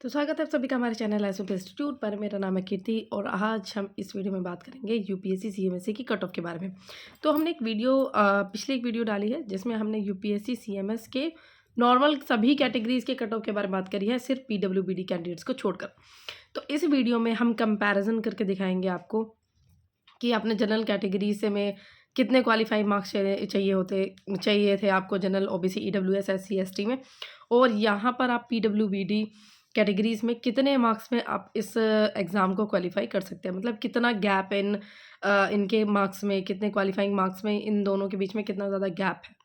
तो स्वागत है आप सभी का हमारे चैनल एसओपी इंस्टीट्यूट पर। मेरा नाम है कीर्ति और आज हम इस वीडियो में बात करेंगे यूपीएससी सीएमएससी की कट ऑफ के बारे में। तो हमने एक वीडियो पिछले एक वीडियो डाली है जिसमें हमने यूपीएससी सीएमएस के नॉर्मल सभी कैटेगरीज के कट ऑफ के बारे में बात करी है, सिर्फ पीडब्ल्यूबीडी कैंडिडेट्स को छोड़कर। तो इस वीडियो में हम कंपेरिजन करके दिखाएंगे आपको कि आपने जनरल कैटेगरी से में कितने क्वालिफाइंग मार्क्स चाहिए थे आपको general OBC EWS SC ST में, और यहाँ पर आप पीडब्ल्यूबीडी कैटेगरीज में कितने मार्क्स में आप इस एग्ज़ाम को क्वालिफाई कर सकते हैं। मतलब कितना गैप इनके मार्क्स में, कितने क्वालिफाइंग मार्क्स में इन दोनों के बीच में कितना ज़्यादा गैप है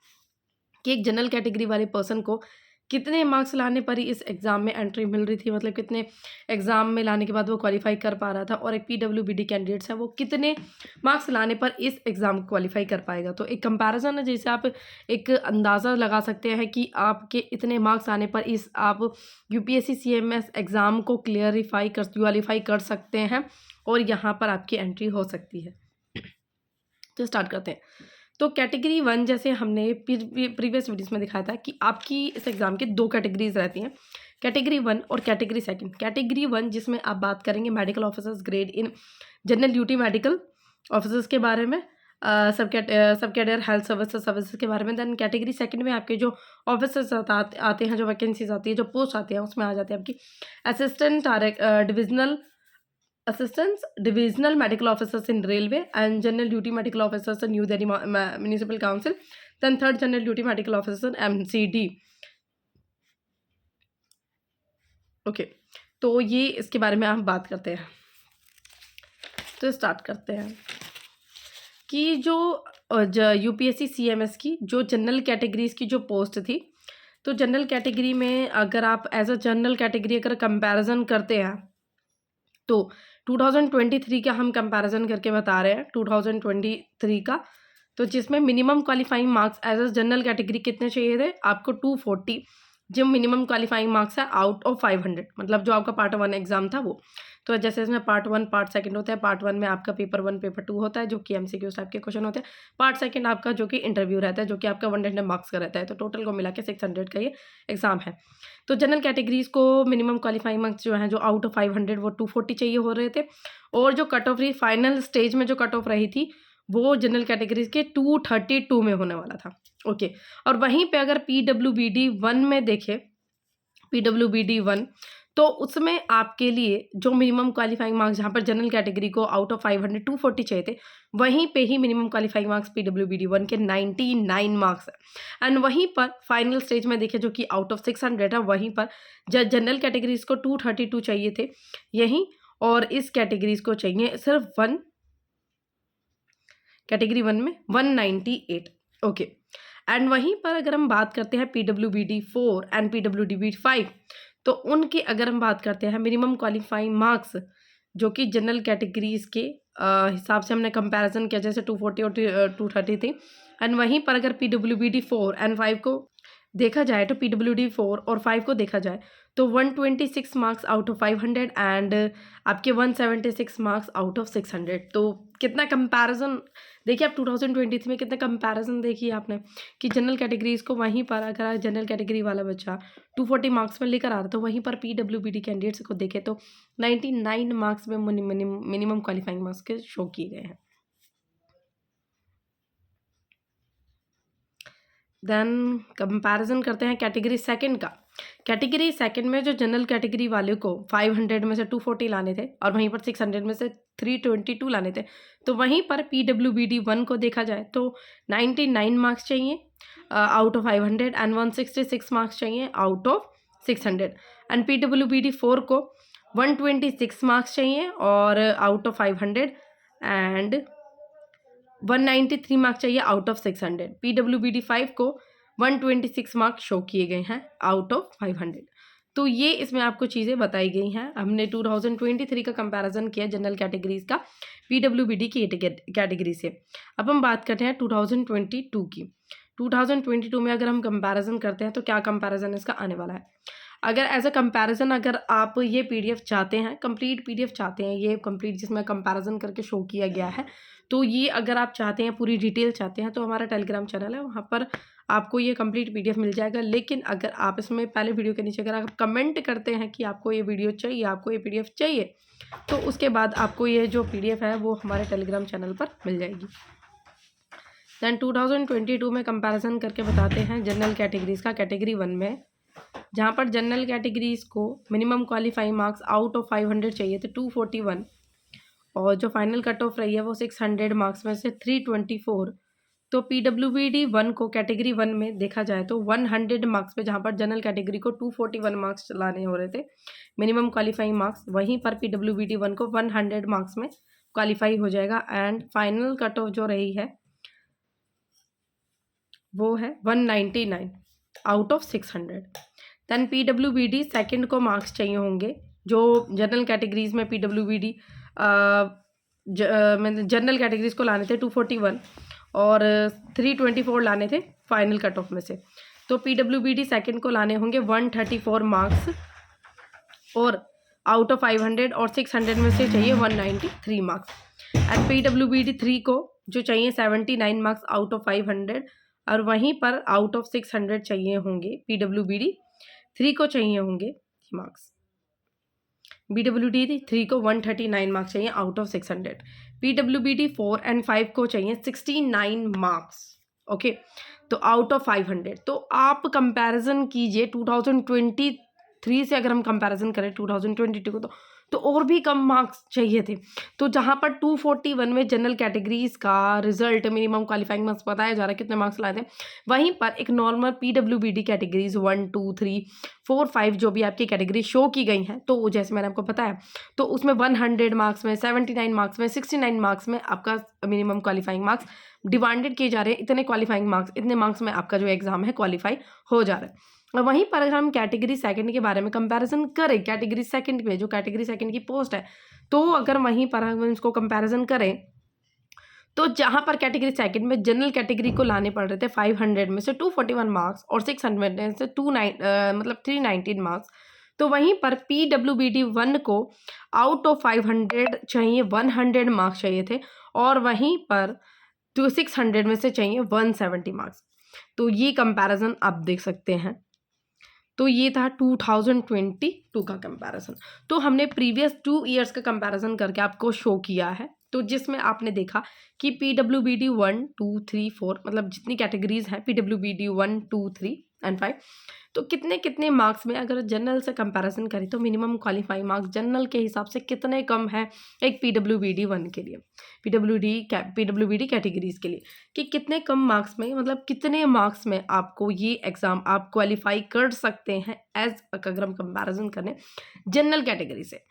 कि एक जनरल कैटेगरी वाले पर्सन को कितने मार्क्स लाने पर ही इस एग्ज़ाम में एंट्री मिल रही थी, मतलब कितने एग्ज़ाम में लाने के बाद वो क्वालिफाई कर पा रहा था, और एक पीडब्ल्यूबीडी कैंडिडेट्स है वो कितने मार्क्स लाने पर इस एग्ज़ाम को क्वालिफाई कर पाएगा। तो एक कंपैरिजन है जिससे आप एक अंदाज़ा लगा सकते हैं कि आपके इतने मार्क्स आने पर इस आप यूपीएससी सीएमएस एग्ज़ाम को क्वालिफाई कर सकते हैं और यहाँ पर आपकी एंट्री हो सकती है। तो स्टार्ट करते हैं। तो कैटेगरी 1 जैसे हमने प्रीवियस वीडियोस में दिखाया था कि आपकी इस एग्ज़ाम के 2 कैटेगरीज रहती हैं, कैटेगरी 1 और कैटेगरी 2। कैटेगरी 1 जिसमें आप बात करेंगे medical officers grade in general duty medical officers के बारे में, सब कैडर हेल्थ सर्विसेज के बारे में। देन कैटेगरी 2 में आपके जो ऑफिसर्स आते हैं, जो वैकेंसीज आती है, जो पोस्ट आते हैं, उसमें आ जाते हैं आपकी assistants divisional medical officers in railway and general duty medical officers in new Delhi municipal council. Then third general duty medical officers MCD. Okay, तो ये इसके बारे में हम बात करते हैं। तो स्टार्ट करते हैं कि जो यूपीएससी सीएमएस की जो जनरल कैटेगरीज की जो पोस्ट थी, तो जनरल कैटेगरी में अगर आप एज अ जनरल कैटेगरी अगर कंपैरिजन करते हैं तो 2023 का हम कंपैरिजन करके बता रहे हैं, 2023 का। तो जिसमें minimum qualifying marks as a general category कितने चाहिए थे आपको? 240 जो मिनिमम क्वालिफाइंग मार्क्स है आउट ऑफ 500, मतलब जो आपका पार्ट 1 एग्जाम था वो। तो जैसे इसमें पार्ट 1 पार्ट 2 होता है। पार्ट 1 में आपका पेपर 1 पेपर 2 होता है जो कि एमसीक्यू टाइप के क्वेश्चन होते हैं। पार्ट 2 आपका जो कि इंटरव्यू रहता है, जो कि आपका 100 मार्क्स का रहता है। तो टोटल को मिला के 600 का ये एग्जाम है। तो जनरल कैटेगरीज को मिनिमम क्वालिफाइंग मार्क्स जो है जो आउट ऑफ 500 वो 240 चाहिए हो रहे थे, और जो कट ऑफ रही फाइनल स्टेज में जो कट ऑफ रही थी वो जनरल कैटेगरीज के 232 में होने वाला था। ओके, और वहीं पे अगर पीडब्ल्यूबीडी 1 में देखें, पीडब्ल्यूबीडी 1 तो उसमें आपके लिए जो मिनिमम क्वालिफाइंग मार्क्स जहाँ पर जनरल कैटेगरी को आउट ऑफ 500 240 चाहिए थे, वहीं पे ही मिनिमम क्वालिफाइंग मार्क्स पीडब्ल्यूबीडी 1 के 99 मार्क्स है। एंड वहीं पर फाइनल स्टेज में देखें जो कि आउट ऑफ 600 है, वहीं पर जनरल कैटेगरीज को 232 चाहिए थे यहीं, और इस कैटेगरीज को चाहिए सिर्फ कैटेगरी 1 में 198। ओके, एंड वहीं पर अगर हम बात करते हैं पीडब्ल्यूबीडी 4 एंड पीडब्ल्यूबीडी 5, तो उनकी अगर हम बात करते हैं मिनिमम क्वालिफाइंग मार्क्स जो कि जनरल कैटेगरीज के हिसाब से हमने कंपैरिजन किया, जैसे 240 और 230 थी। एंड वहीं पर अगर पीडब्ल्यूबीडी 4 एंड 5 को देखा जाए, तो पीडब्ल्यूडी 4 और 5 को देखा जाए तो 126 मार्क्स आउट ऑफ 500 एंड आपके 176 मार्क्स आउट ऑफ 600। तो कितना कंपैरिजन देखिए आप 2023 में, कितना कंपैरिजन देखिए आपने कि जनरल कैटेगरीज को वहीं पर अगर जनरल कैटेगरी वाला बच्चा 240 मार्क्स में लेकर आ रहा था, तो वहीं पर पीडब्ल्यूबीडी कैंडिडेट्स को देखे तो 99 मार्क्स में मिनिमम क्वालिफाइंग मार्क्स के शो किए गए हैं। देन कंपैरिजन करते हैं कैटेगरी 2 का। कैटेगरी 2 में जो जनरल कैटेगरी वाले को 500 में से 240 लाने थे और वहीं पर 600 में से 322 लाने थे, तो वहीं पर पीडब्ल्यूबीडी 1 को देखा जाए तो 99 मार्क्स चाहिए आउट ऑफ 500 एंड 166 मार्क्स चाहिए आउट ऑफ 600। एंड पीडब्ल्यूबीडी 4 को 126 मार्क्स चाहिए और आउट ऑफ 500 एंड 193 मार्क्स चाहिए आउट ऑफ 600। पीडब्ल्यूबीडी 5 को 126 मार्क्स शो किए गए हैं आउट ऑफ 500। तो ये इसमें आपको चीज़ें बताई गई हैं। हमने 2023 का कंपैरिजन किया जनरल कैटेगरीज का पीडब्ल्यूबीडी की कैटेगरी से। अब हम बात करते हैं 2022 की। 2022 में अगर हम कंपैरिजन करते हैं तो क्या कंपैरिजन इसका आने वाला है। अगर एज अ कंपैरिजन अगर आप ये पीडीएफ चाहते हैं, कंप्लीट पीडीएफ चाहते हैं, ये कंप्लीट जिसमें कंपैरिजन करके शो किया गया है, तो ये अगर आप चाहते हैं पूरी डिटेल चाहते हैं तो हमारा टेलीग्राम चैनल है, वहाँ पर आपको ये कंप्लीट पीडीएफ मिल जाएगा। लेकिन अगर आप इसमें पहले वीडियो के नीचे अगर आप कमेंट करते हैं कि आपको ये वीडियो चाहिए, आपको ये पीडीएफ चाहिए, तो उसके बाद आपको ये जो पीडीएफ है वो हमारे टेलीग्राम चैनल पर मिल जाएगी। दैन 2022 में कंपैरिजन करके बताते हैं जनरल कैटेगरीज का। कैटेगरी 1 में जहाँ पर जनरल कैटेगरीज को minimum qualifying marks out of 500 चाहिए थे 241, और जो फाइनल कट ऑफ रही है वो 600 मार्क्स में से 324। तो पीडब्ल्यूबीडी 1 को कैटेगरी 1 में देखा जाए तो 100 मार्क्स पे, जहाँ पर जनरल कैटेगरी को 241 मार्क्स लाने हो रहे थे मिनिमम क्वालिफाइंग मार्क्स, वहीं पर पीडब्ल्यूबीडी 1 को 100 मार्क्स में क्वालिफाई हो जाएगा। एंड फाइनल कट ऑफ जो रही है वो है 199 out of 600। Than PWBD second को मार्क्स चाहिए होंगे, जो जनरल कैटेगरीज में पीडब्ल्यूबीडी जनरल कैटेगरीज को लाने थे 241 और 324 लाने थे फाइनल कट ऑफ में से। तो पीडब्ल्यूबीडी सेकंड को लाने होंगे 134 मार्क्स और आउट ऑफ 500, और 600 में से चाहिए 193 मार्क्स। एंड पीडब्ल्यूबीडी 3 को जो चाहिए 79 मार्क्स आउट ऑफ 500, और वहीं पर आउट ऑफ 600 चाहिए होंगे पीडब्ल्यूबीडी 3 को चाहिए होंगे मार्क्स। पीडब्ल्यूडी 3 को 139 मार्क्स चाहिए आउट ऑफ 600। पीडब्ल्यूबीडी 4 एंड 5 को चाहिए 69 मार्क्स। ओके, तो आउट ऑफ 500। तो आप कंपैरिजन कीजिए 2023 से, अगर हम कंपैरिजन करें 2022 को, तो और भी कम मार्क्स चाहिए थे। तो जहाँ पर 241 में जनरल कैटेगरीज का रिजल्ट मिनिमम क्वालिफाइंग मार्क्स बताया जा रहा है कितने मार्क्स लाए थे, वहीं पर एक नॉर्मल पीडब्ल्यूबीडी कैटेगरीज 1 2 3 4 5 जो भी आपकी कैटेगरी शो की गई हैं, तो जैसे मैंने आपको बताया, तो उसमें 100 मार्क्स में, 79 मार्क्स में, 69 मार्क्स में आपका मिनिमम क्वालिफाइंग मार्क्स डिमांडेड किए जा रहे हैं। इतने क्वालिफाइंग मार्क्स, इतने मार्क्स में आपका जो एग्जाम है क्वालिफाई हो जा रहा है। और वहीं पर अगर हम कैटेगरी सेकंड के बारे में कंपैरिजन करें, कैटेगरी सेकंड पे जो कैटेगरी सेकंड की पोस्ट है, तो अगर वहीं पर हम इसको कंपैरिजन करें, तो जहां पर कैटेगरी सेकंड में जनरल कैटेगरी को लाने पड़ रहे थे 500 में से 241 मार्क्स और 600 में से 319 मार्क्स, तो वहीं पर पीडब्ल्यूबीडी 1 को आउट ऑफ 500 चाहिए 100 मार्क्स चाहिए थे, और वहीं पर 600 में से चाहिए 170 मार्क्स। तो ये कंपैरिजन आप देख सकते हैं। तो ये था 2022 का कंपैरिजन। तो हमने प्रीवियस 2 ईयर्स का कंपैरिजन करके आपको शो किया है, तो जिसमें आपने देखा कि पीडब्ल्यूबीडी 1 2 3 4 मतलब जितनी कैटेगरीज हैं पीडब्ल्यूबीडी 1 2 3 एंड 5, तो कितने कितने मार्क्स में अगर जनरल से कंपैरिजन करें तो मिनिमम क्वालिफाइंग मार्क्स जनरल के हिसाब से कितने कम है एक पीडब्ल्यूबीडी 1 के लिए, पीडब्ल्यूबीडी कैटेगरीज के लिए, कि कितने कम मार्क्स में, मतलब कितने मार्क्स में आपको ये एग्ज़ाम आप क्वालिफाई कर सकते हैं एज अगर हम कंपैरिजन करें जनरल कैटेगरी से।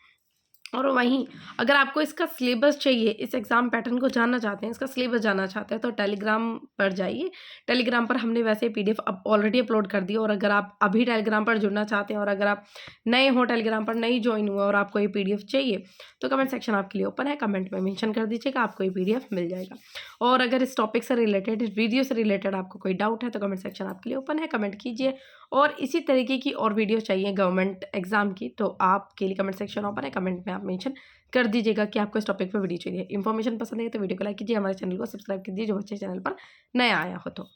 और वहीं अगर आपको इसका सिलेबस चाहिए, इस एग्ज़ाम पैटर्न को जानना चाहते हैं, इसका सिलेबस जानना चाहते हैं, तो टेलीग्राम पर जाइए। टेलीग्राम पर हमने वैसे पीडीएफ अब ऑलरेडी अपलोड कर दी, और अगर आप अभी टेलीग्राम पर जुड़ना चाहते हैं और अगर आप नए हो, टेलीग्राम पर नई ज्वाइन हुआ और आपको ये पीडीएफ चाहिए, तो कमेंट सेक्शन आपके लिए ओपन है, कमेंट में मेंशन कर दीजिएगा, आपको ये पीडीएफ मिल जाएगा। और अगर इस टॉपिक से रिलेटेड, इस वीडियो से रिलेटेड आपको कोई डाउट है तो कमेंट सेक्शन आपके लिए ओपन है, कमेंट कीजिए। और इसी तरीके की और वीडियो चाहिए गवर्नमेंट एग्जाम की, तो आपके लिए कमेंट सेक्शन ओपन है, कमेंट में आप मेंशन कर दीजिएगा कि आपको इस टॉपिक पर वीडियो चाहिए। इन्फॉर्मेशन पसंद है तो वीडियो को लाइक कीजिए, हमारे चैनल को सब्सक्राइब कीजिए जो बच्चे चैनल पर नया आया हो तो।